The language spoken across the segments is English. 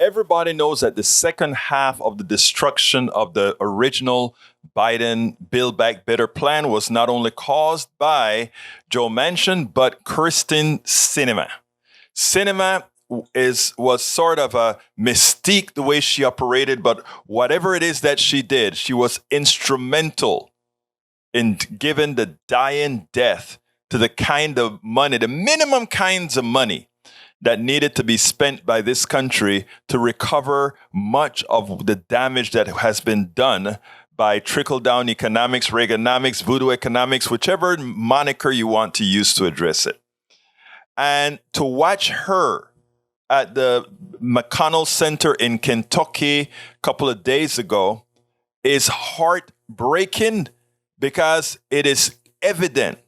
everybody knows that the second half of the destruction of the original Biden Build Back Better plan was not only caused by Joe Manchin, but Kyrsten Sinema. Sinema was sort of a mystique the way she operated, but whatever it is that she did, she was instrumental in giving the dying death to the kind of money, the minimum kinds of money that needed to be spent by this country to recover much of the damage that has been done by trickle-down economics, Reaganomics, voodoo economics, whichever moniker you want to use to address it. And to watch her at the McConnell Center in Kentucky a couple of days ago is heartbreaking, because it is evident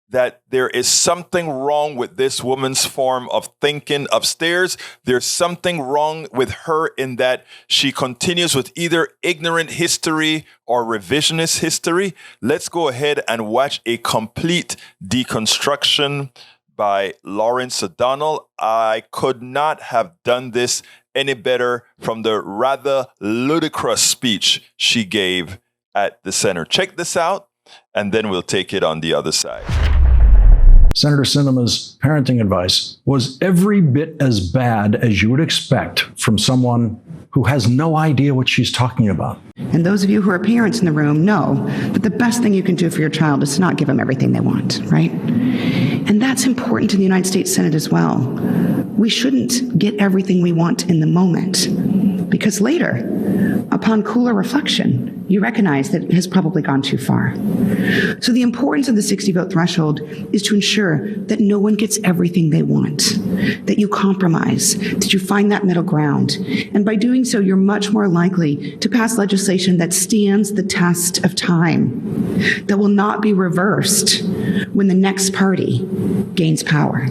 that there is something wrong with this woman's form of thinking upstairs. There's something wrong with her in that she continues with either ignorant history or revisionist history. Let's go ahead and watch a complete deconstruction by Lawrence O'Donnell. I could not have done this any better from the rather ludicrous speech she gave at the center. Check this out, and then we'll take it on the other side. Senator Sinema's parenting advice was every bit as bad as you would expect from someone who has no idea what she's talking about. And those of you who are parents in the room know that the best thing you can do for your child is to not give them everything they want, right? And that's important to the United States Senate as well. We shouldn't get everything we want in the moment, because later, upon cooler reflection, you recognize that it has probably gone too far. So the importance of the 60-vote threshold is to ensure that no one gets everything they want, that you compromise, that you find that middle ground. And by doing so, you're much more likely to pass legislation that stands the test of time, that will not be reversed when the next party gains power.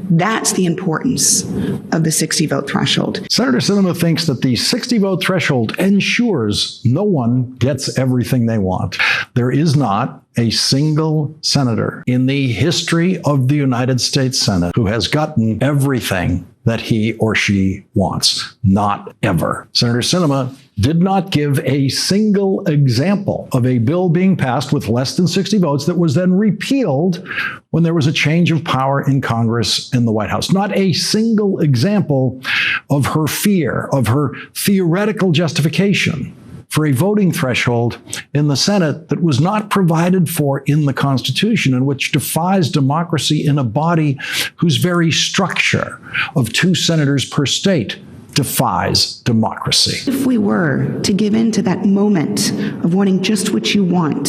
That's the importance of the 60-vote threshold. Senator Sinema thinks that the 60-vote threshold ensures no one gets everything they want. There is not a single senator in the history of the United States Senate who has gotten everything that he or she wants. Not ever. Senator Sinema did not give a single example of a bill being passed with less than 60 votes that was then repealed when there was a change of power in Congress and the White House. Not a single example of her fear, of her theoretical justification for a voting threshold in the Senate that was not provided for in the Constitution, and which defies democracy in a body whose very structure of 2 senators per state defies democracy. If we were to give in to that moment of wanting just what you want,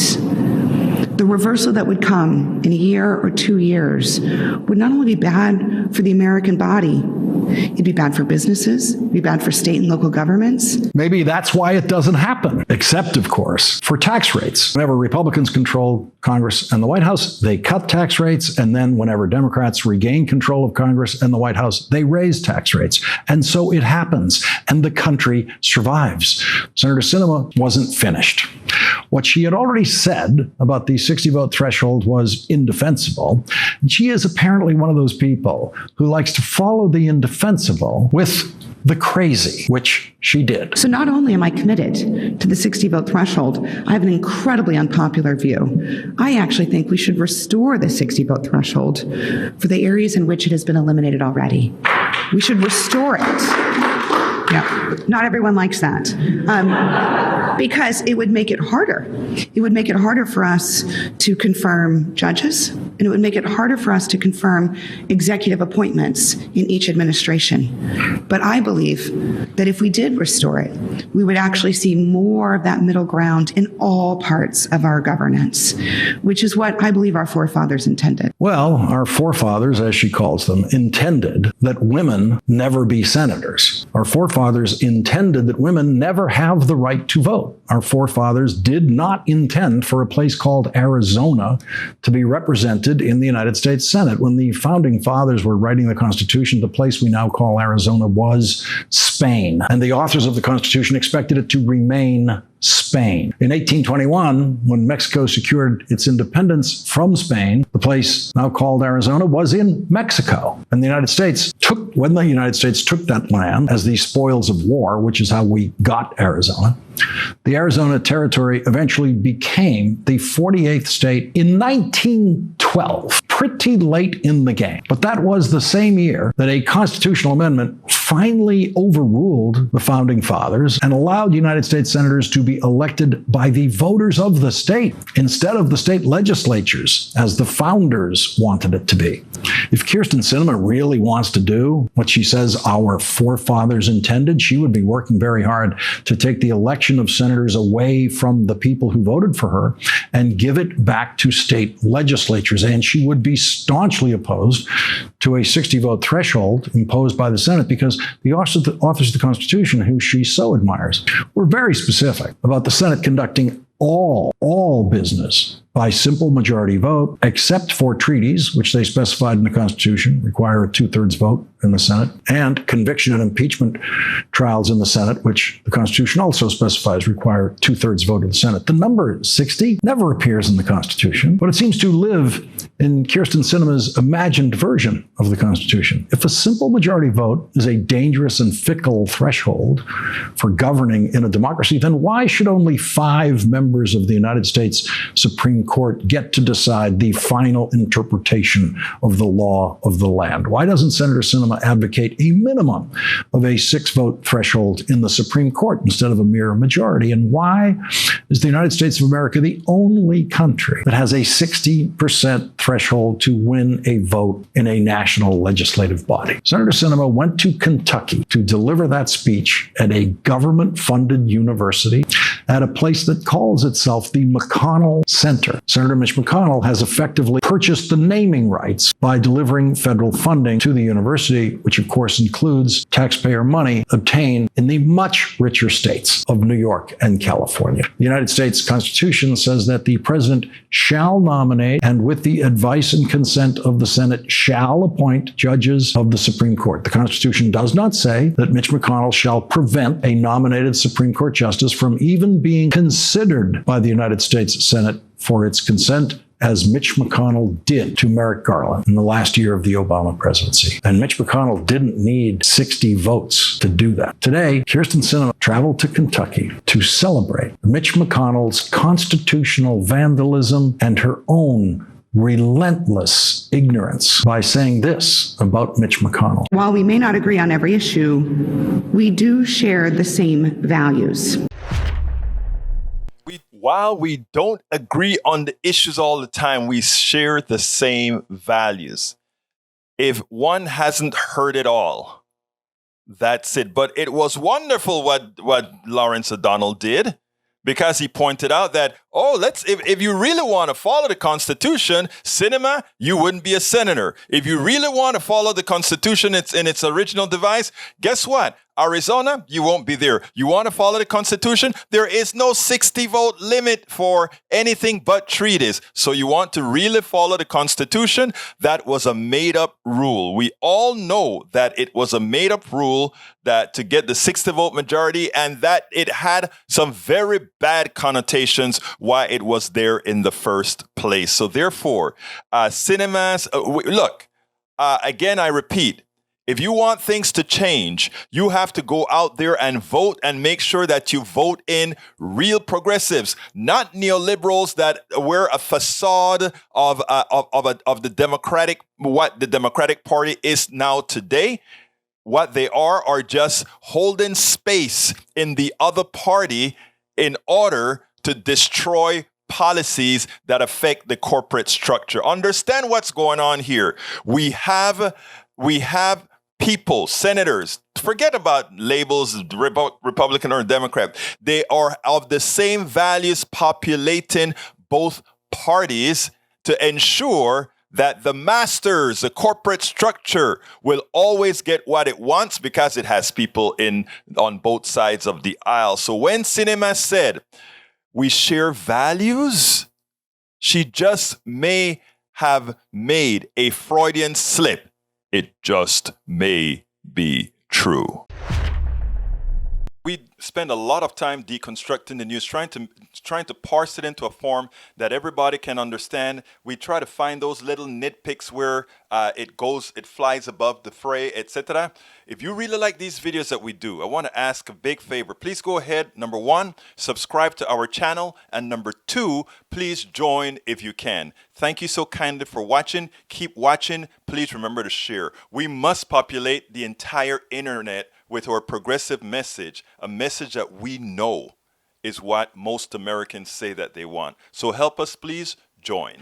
the reversal that would come in a year or 2 years would not only be bad for the American body, it'd be bad for businesses, it'd be bad for state and local governments. Maybe that's why it doesn't happen, except, of course, for tax rates. Whenever Republicans control Congress and the White House, they cut tax rates, and then whenever Democrats regain control of Congress and the White House, they raise tax rates. And so it happens, and the country survives. Senator Sinema wasn't finished. What she had already said about the 60-vote threshold was indefensible. And she is apparently one of those people who likes to follow the indefensible with the crazy, which she did. So not only am I committed to the 60-vote threshold, I have an incredibly unpopular view. I actually think we should restore the 60-vote threshold for the areas in which it has been eliminated already. We should restore it. Yeah, not everyone likes that. Because it would make it harder. It would make it harder for us to confirm judges, and it would make it harder for us to confirm executive appointments in each administration. But I believe that if we did restore it, we would actually see more of that middle ground in all parts of our governance, which is what I believe our forefathers intended. Well, our forefathers, as she calls them, intended that women never be senators. Our forefathers intended that women never have the right to vote. Our forefathers did not intend for a place called Arizona to be represented in the United States Senate. When the founding fathers were writing the Constitution, the place we now call Arizona was Spain. And the authors of the Constitution expected it to remain Spain. Spain. In 1821, when Mexico secured its independence from Spain, the place now called Arizona was in Mexico. And when the United States took that land as the spoils of war, which is how we got Arizona, the Arizona Territory eventually became the 48th state in 1912, pretty late in the game. But that was the same year that a constitutional amendment finally overruled the Founding Fathers and allowed United States senators to be elected by the voters of the state instead of the state legislatures, as the founders wanted it to be. If Kyrsten Sinema really wants to do what she says our forefathers intended, she would be working very hard to take the election of senators away from the people who voted for her and give it back to state legislatures. And she would be staunchly opposed to a 60-vote threshold imposed by the Senate, because the authors of the Constitution, who she so admires, were very specific about the Senate conducting all business by simple majority vote, except for treaties, which they specified in the Constitution require a 2/3 vote in the Senate, and conviction and impeachment trials in the Senate, which the Constitution also specifies require 2/3 vote of the Senate. The number 60 never appears in the Constitution, but it seems to live in Kyrsten Sinema's imagined version of the Constitution. If a simple majority vote is a dangerous and fickle threshold for governing in a democracy, then why should only 5 members of the United States Supreme Court get to decide the final interpretation of the law of the land? Why doesn't Senator Sinema advocate a minimum of a 6-vote threshold in the Supreme Court instead of a mere majority? And why is the United States of America the only country that has a 60% threshold to win a vote in a national legislative body? Senator Sinema went to Kentucky to deliver that speech at a government-funded university at a place that calls itself the McConnell Center. Senator Mitch McConnell has effectively purchased the naming rights by delivering federal funding to the university, which of course includes taxpayer money obtained in the much richer states of New York and California. The United States Constitution says that the president shall nominate, and with the advice and consent of the Senate, shall appoint judges of the Supreme Court. The Constitution does not say that Mitch McConnell shall prevent a nominated Supreme Court justice from even being considered by the United States Senate for its consent, as Mitch McConnell did to Merrick Garland in the last year of the Obama presidency. And Mitch McConnell didn't need 60 votes to do that. Today, Kyrsten Sinema traveled to Kentucky to celebrate Mitch McConnell's constitutional vandalism and her own relentless ignorance by saying this about Mitch McConnell. While we may not agree on every issue, we do share the same values. While we don't agree on the issues all the time, we share the same values. If one hasn't heard it all, that's it. But it was wonderful what Lawrence O'Donnell did, because he pointed out that, if you really want to follow the Constitution, Sinema, you wouldn't be a senator. If you really want to follow the Constitution in its original device, guess what? Arizona, you won't be there. You want to follow the Constitution? There is no 60-vote limit for anything but treaties. So you want to really follow the Constitution? That was a made-up rule. We all know that it was a made-up rule that to get the 60-vote majority, and that it had some very bad connotations why it was there in the first place. So therefore, Sinema's, again, I repeat, if you want things to change, you have to go out there and vote and make sure that you vote in real progressives, not neoliberals that wear a facade of the Democratic, what the Democratic Party is now today. What they are just holding space in the other party in order to destroy policies that affect the corporate structure. Understand what's going on here. We have people, senators, forget about labels, Republican or Democrat. They are of the same values populating both parties to ensure that the masters, the corporate structure, will always get what it wants because it has people on both sides of the aisle. So when Sinema said, we share values, she just may have made a Freudian slip. It just may be true. we spend a lot of time deconstructing the news, trying to parse it into a form that everybody can understand. We try to find those little nitpicks where it flies above the fray, etc. If you really like these videos that we do, I want to ask a big favor. Please go ahead, number one, subscribe to our channel, and number two, please join if you can. Thank you so kindly for watching. Keep watching. Please remember to share. We must populate the entire internet with our progressive message, a message that we know is what most Americans say that they want. So help us, please join.